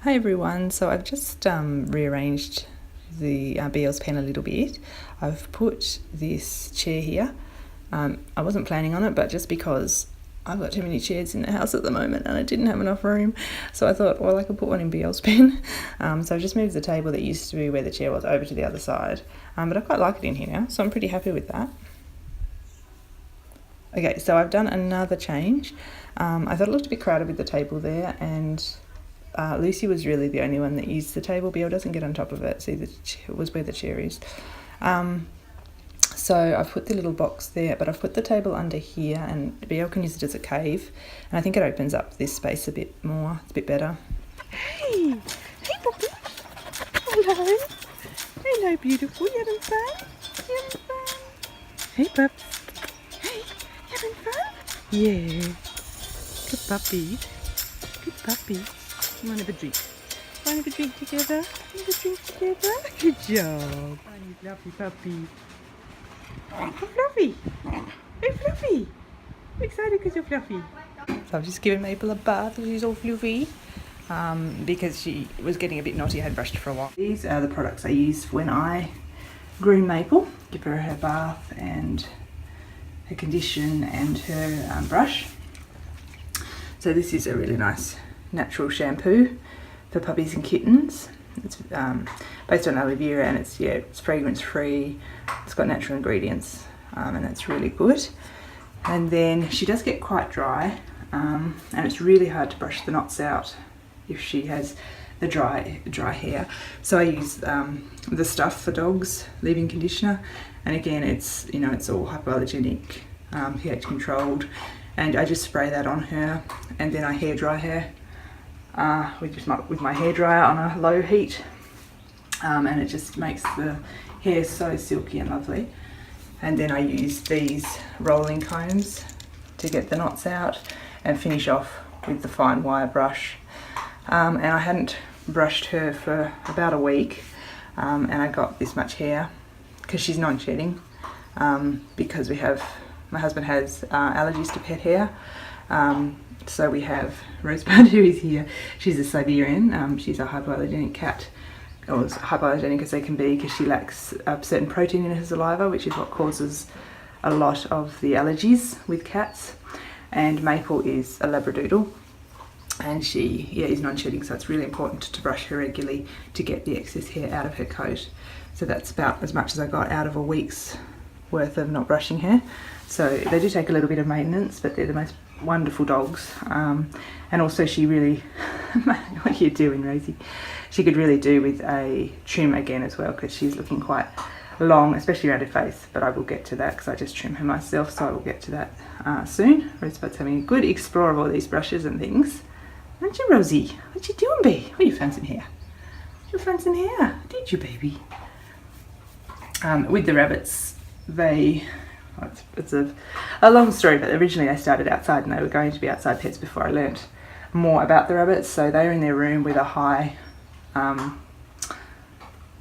Hi everyone, so I've just rearranged the BL's pen a little bit. I've put this chair here. I wasn't planning on it, but just because I've got too many chairs in the house at the moment and I didn't have enough room, so I thought, well, I could put one in BL's pen. So I've just moved the table that used to be where the chair was over to the other side, but I quite like it in here now, so I'm pretty happy with that. Okay, so I've done another change. I thought it looked a bit crowded with the table there, and Lucy was really the only one that used the table. BL doesn't get on top of it. See, it was where the chair is. So I've put the little box there, but I've put the table under here, and BL can use it as a cave. And I think it opens up this space a bit more. It's a bit better. Hey! Hey, Poppy! Hello! Hello, beautiful. You having fun? You having fun? Hey, Pup. Hey, you having fun? Yeah. Good puppy. Good puppy. You want to have a drink? Want to have a drink together? Want to have a drink together? Good job. Oh, you fluffy puppy. Hey, Fluffy. Hey, Fluffy. I'm excited because you're fluffy. So I've just given Maple a bath. She's all fluffy. Because she was getting a bit naughty. I had brushed her for a while. These are the products I use when I groom Maple. Give her bath and her condition and her brush. So this is a really nice natural shampoo for puppies and kittens. It's based on aloe vera, and it's fragrance free. It's got natural ingredients, and that's really good. And then she does get quite dry, and it's really hard to brush the knots out if she has the dry hair. So I use the Stuff for Dogs leave-in conditioner, and again it's all hypoallergenic, pH controlled, and I just spray that on her, and then I hair dry her with my hairdryer on a low heat, and it just makes the hair so silky and lovely. And then I use these rolling combs to get the knots out and finish off with the fine wire brush. And I hadn't brushed her for about a week, and I got this much hair because she's non-shedding, because my husband has allergies to pet hair. So we have Rosebud, who is here. She's a Siberian. She's a hypoallergenic cat, or as hypoallergenic as they can be, because she lacks a certain protein in her saliva, which is what causes a lot of the allergies with cats. And Maple is a Labradoodle, and she is non-shedding, so it's really important to brush her regularly to get the excess hair out of her coat. So that's about as much as I got out of a week's worth of not brushing her. So they do take a little bit of maintenance, but they're the most wonderful dogs. And also she really what are you doing, Rosie? She could really do with a trim again as well, because she's looking quite long, especially around her face, but I will get to that because I just trim her myself, so I will get to that soon. Rosebud's having a good explore of all these brushes and things. Aren't you, Rosie? What you doing, babe? What are your friends in here? Your friends in here? Did you, baby? With the rabbits, it's a long story, but originally they started outside and they were going to be outside pets before I learnt more about the rabbits. So they're in their room with a high,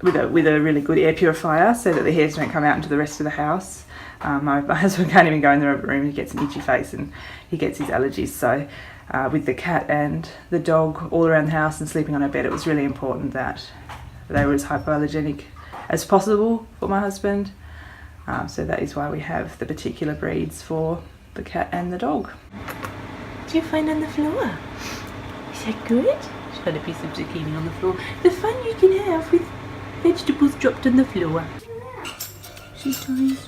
with a really good air purifier, so that the hairs don't come out into the rest of the house. My husband can't even go in the rabbit room. He gets an itchy face and he gets his allergies. So with the cat and the dog all around the house and sleeping on her bed, it was really important that they were as hypoallergenic as possible for my husband. So that is why we have the particular breeds for the cat and the dog. What do you find on the floor? Is that good? She's got a piece of zucchini on the floor. The fun you can have with vegetables dropped on the floor. She's nice.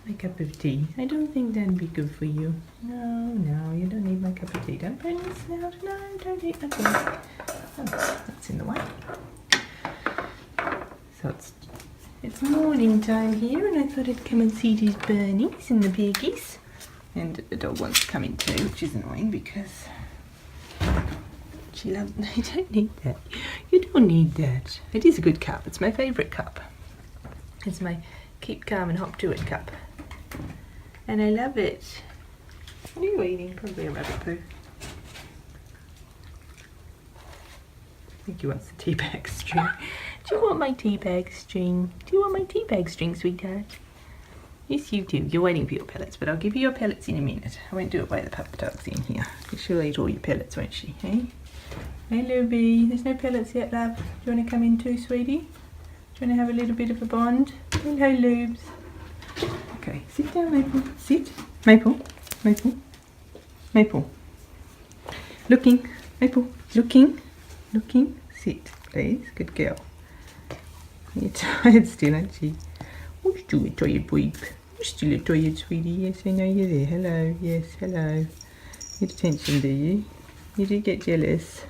My cup of tea. I don't think that'd be good for you. No, you don't need my cup of tea. Don't burn your snout. No, don't eat that thing. Oh, that's in the way. So it's morning time here, and I thought I'd come and see these Bernies and the piggies. And the dog wants to come in too, which is annoying because she loves. You don't need that. You don't need that. It is a good cup. It's my favourite cup. It's my keep calm and hop to it cup. And I love it. What are you eating? Probably a rabbit poo. I think he wants the tea bag. Do you want my tea bag string? Do you want my tea bag string, sweetheart? Yes, you do. You're waiting for your pellets, but I'll give you your pellets in a minute. I won't do it while the pup dog's in here, because she'll eat all your pellets, won't she, hey? Hello, Bee. There's no pellets yet, love. Do you want to come in too, sweetie? Do you want to have a little bit of a bond? Hello, Lubes. Okay, sit down, Maple. Sit. Maple. Maple. Maple. Looking. Maple. Looking. Looking. Sit, please. Good girl. You're tired still, aren't you? Oh, you're still a tired babe. You're still a tired, sweetie. Yes, I know you're there. Hello. Yes, hello. Need attention, do you? You do get jealous.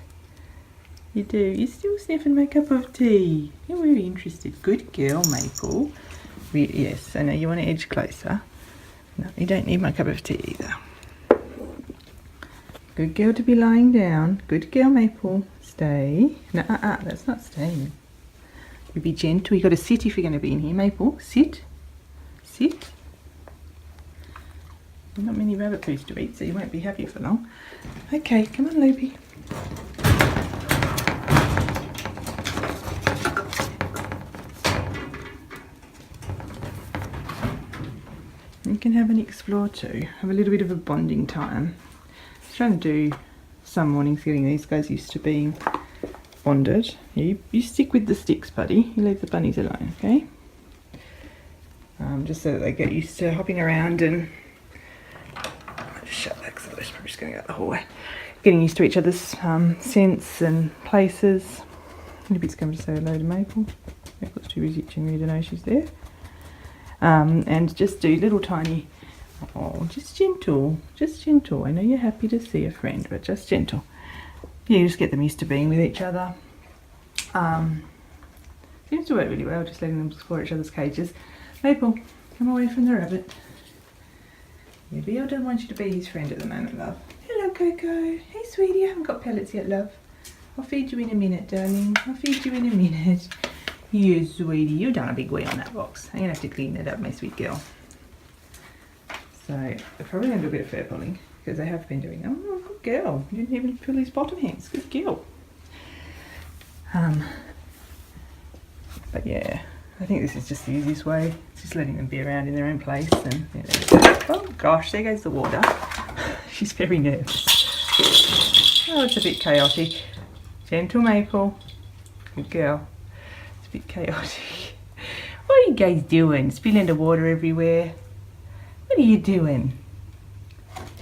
You do. You're still sniffing my cup of tea. You're very interested. Good girl, Maple. Yes, I know you want to edge closer. No, you don't need my cup of tea either. Good girl to be lying down. Good girl, Maple. Stay. No, that's not staying. You be gentle. You got to sit if you're going to be in here, Maple. Sit. Sit. Not many rabbit food to eat, so you won't be happy for long. Okay, come on, Loopy. You can have an explore too. Have a little bit of a bonding time. I'm trying to do some mornings getting these guys used to being bonded. You stick with the sticks, buddy. You leave the bunnies alone, okay? Just so that they get used to hopping around and... I'll just shut that because otherwise I'm just going to go out the hallway. Getting used to each other's scents and places. Maybe it's come to say hello to Maple. Maple's too busy itching me to know she's there. And just do little tiny, just gentle, I know you're happy to see a friend, but just gentle. Yeah, you just get them used to being with each other. Seems to work really well, just letting them explore each other's cages. Maple, come away from the rabbit. Yeah, Bill don't want you to be his friend at the moment, love. Hello, Coco. Hey, sweetie, I haven't got pellets yet, love. I'll feed you in a minute, darling. I'll feed you in a minute. Yes, sweetie, you've done a big wee on that box. I'm going to have to clean it up, my sweet girl. So, I'm probably going to do a bit of fur pulling, because I have been doing that. Oh, good girl. You didn't even pull his bottom hands. Good girl. But yeah, I think this is just the easiest way. It's just letting them be around in their own place. And yeah, oh gosh, there goes the water. She's very nervous. Oh, it's a bit chaotic. Gentle, Maple. Good girl. It's a bit chaotic. What are you guys doing? Spilling the water everywhere. What are you doing?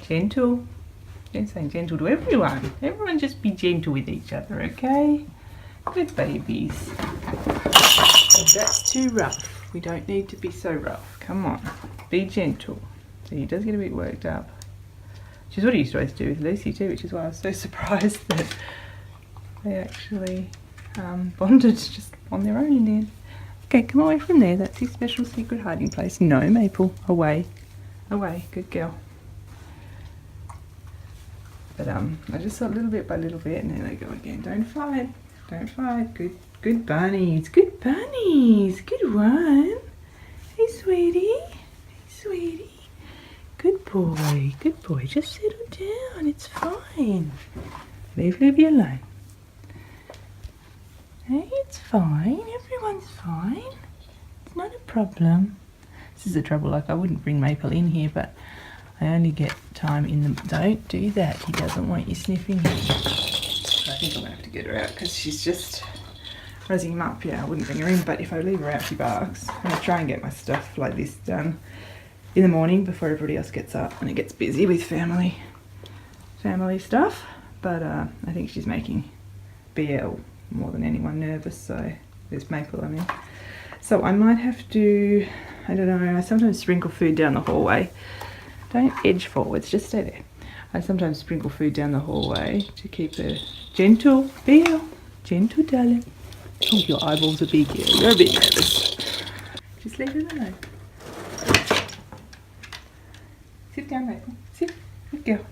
Gentle. I'm saying gentle to everyone. Everyone just be gentle with each other, okay? Good babies. That's too rough. We don't need to be so rough. Come on. Be gentle. See, he does get a bit worked up. Which is what he used to always do with Lucy too, which is why I was so surprised that they actually bonded just on their own in the end. Okay, come away from there. That's his special secret hiding place. No, Maple. Away. Away. Good girl. But I just thought little bit by little bit, and there they go again. Don't fight. Don't fight. Good bunnies. Good bunnies. Good one. Hey, sweetie. Hey, sweetie. Good boy. Good boy. Just settle down. It's fine. Leave Libby alone. Hey, it's fine. Everyone's fine. It's not a problem. This is the trouble. Like, I wouldn't bring Maple in here, but I only get time in the... Don't do that. He doesn't want you sniffing him. So I think I'm going to have to get her out because she's just raising him up. Yeah, I wouldn't bring her in, but if I leave her out, she barks. I'm going to try and get my stuff like this done in the morning before everybody else gets up and it gets busy with family stuff. But I think she's making BL more than anyone nervous, so there's Maple, I mean. So I might have to, I don't know, I sometimes sprinkle food down the hallway. Don't edge forwards, just stay there. I sometimes sprinkle food down the hallway to keep her gentle. Bill, gentle, darling. Oh, your eyeballs are big here. You're a bit nervous. Just leave it alone. Sit down, Maple. Sit. Good girl.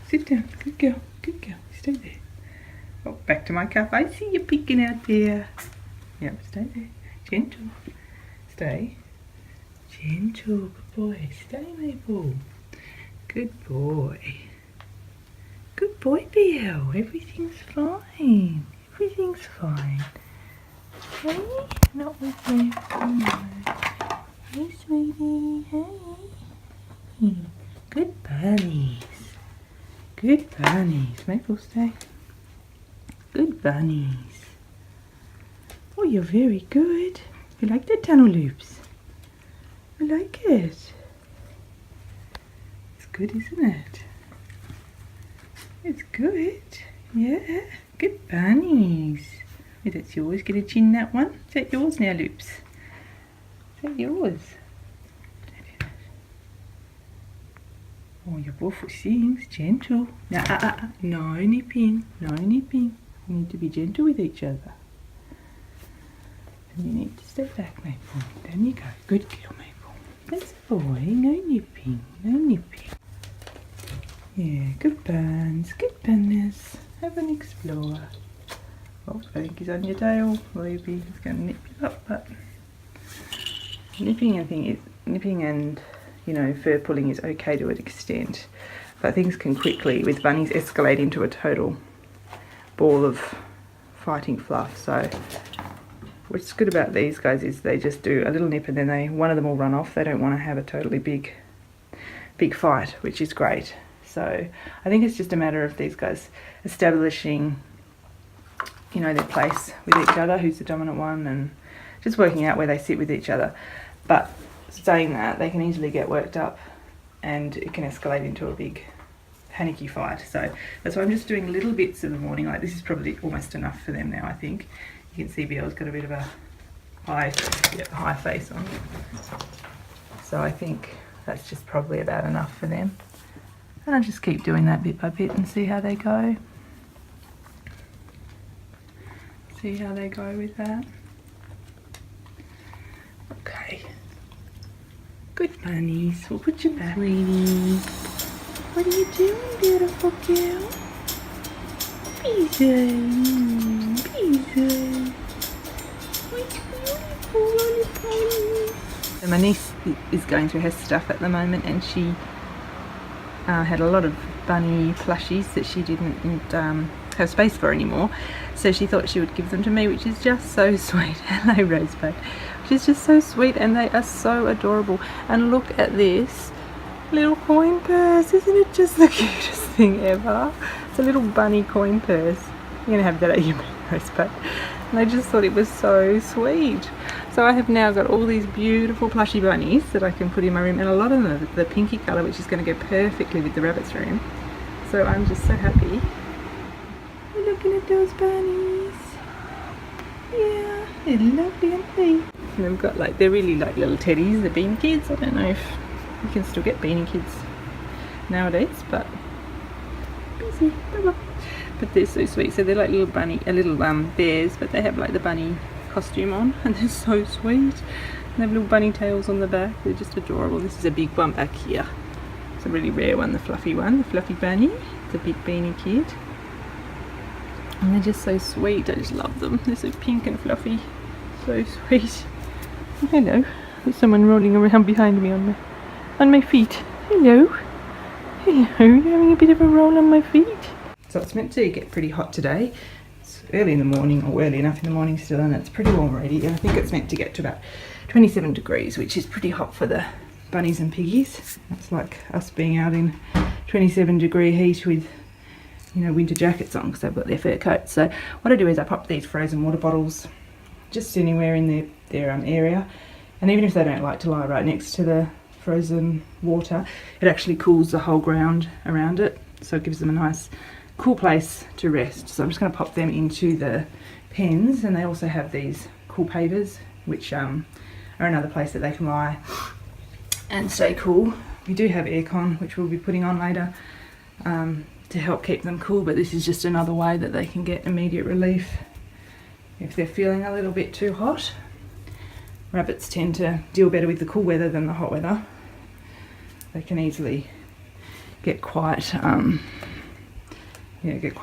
Sit down. Good girl. Good girl. Stay there. Oh, back to my cup. I see you peeking out there. Yep, stay there. Gentle. Stay. Gentle. Good boy. Stay, Maple. Good boy. Good boy, Bill. Everything's fine. Everything's fine. Hey, not with me. No. Hey, sweetie. Hey. Good bunnies. Good bunnies. Maple, stay. Good bunnies. Oh, you're very good. You like the tunnel loops? I like it. It's good, isn't it? It's good. Yeah. Good bunnies. Oh, that's yours. Get a chin, that one. Is that yours now, Loops? Is that yours? Oh, your waffle sings. Gentle. No nipping. No nipping. You need to be gentle with each other. And you need to step back, Maple. Down you go. Good girl, Maple. That's a boy. No nipping. No nipping. Yeah, good buns. Good bunners. Have an explore. Oh, I think he's on your tail. Maybe he's going to nip you up, but nipping and you know, fur pulling is okay to an extent, but things can quickly, with bunnies, escalate into a total ball of fighting fluff. So what's good about these guys is they just do a little nip and then one of them will run off. They don't want to have a totally big fight, which is great. So I think it's just a matter of these guys establishing, you know, their place with each other, who's the dominant one, and just working out where they sit with each other. But saying that, they can easily get worked up and it can escalate into a big panicky fight. So that's why I'm just doing little bits in the morning. Like, this is probably almost enough for them now, I think. You can see Biel's got a bit of a high face on. So I think that's just probably about enough for them. And I'll just keep doing that bit by bit and see how they go. See how they go with that. Okay. Good bunnies. We'll put you back. Sweetie. What are you doing, beautiful girl? Pizza. Pizza. What's beautiful, roly-poly. So my niece is going through her stuff at the moment, and she had a lot of bunny plushies that she didn't have space for anymore, so she thought she would give them to me, which is just so sweet. Hello, Rosebud. Which is just so sweet, and they are so adorable. And look at this little coin purse. Isn't it just the cutest thing ever? It's a little bunny coin purse. You're gonna have that at your Rosebud. And I just thought it was so sweet. So I have now got all these beautiful plushy bunnies that I can put in my room, and a lot of them are the pinky colour, which is going to go perfectly with the rabbit's room. So I'm just so happy. We're looking at those bunnies. Yeah, they're lovely, aren't they? And they've got like, they're really like little teddies, the Bean Kids. I don't know if you can still get Beanie Kids nowadays, but busy. But they're so sweet. So they're like little bears, but they have like the bunny costume on, and they're so sweet. And they have little bunny tails on the back. They're just adorable. This is a big one back here. It's a really rare one, the fluffy bunny. It's a big Beanie Kid. And they're just so sweet. I just love them. They're so pink and fluffy. So sweet. Hello. There's someone rolling around behind me on my feet. Hello. Hello. You're having a bit of a roll on my feet. So it's meant to get pretty hot today. It's early in the morning, or early enough in the morning still, and it's pretty warm already. And I think it's meant to get to about 27 degrees, which is pretty hot for the bunnies and piggies. It's like us being out in 27 degree heat with, you know, winter jackets on because they've got their fur coats. So what I do is I pop these frozen water bottles just anywhere in their area, and even if they don't like to lie right next to the frozen water, it actually cools the whole ground around it, so it gives them a nice cool place to rest. So I'm just going to pop them into the pens, and they also have these cool pavers, which are another place that they can lie and stay cool. We do have aircon, which we'll be putting on later to help keep them cool, but this is just another way that they can get immediate relief if they're feeling a little bit too hot. Rabbits tend to deal better with the cool weather than the hot weather. They can easily get quite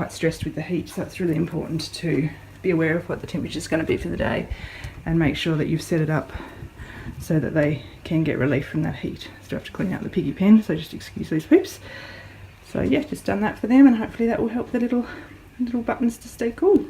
stressed with the heat, so it's really important to be aware of what the temperature is going to be for the day and make sure that you've set it up so that they can get relief from that heat. Still have to clean out the piggy pen, so just excuse these poops. So yeah, just done that for them, and hopefully that will help the little buttons to stay cool.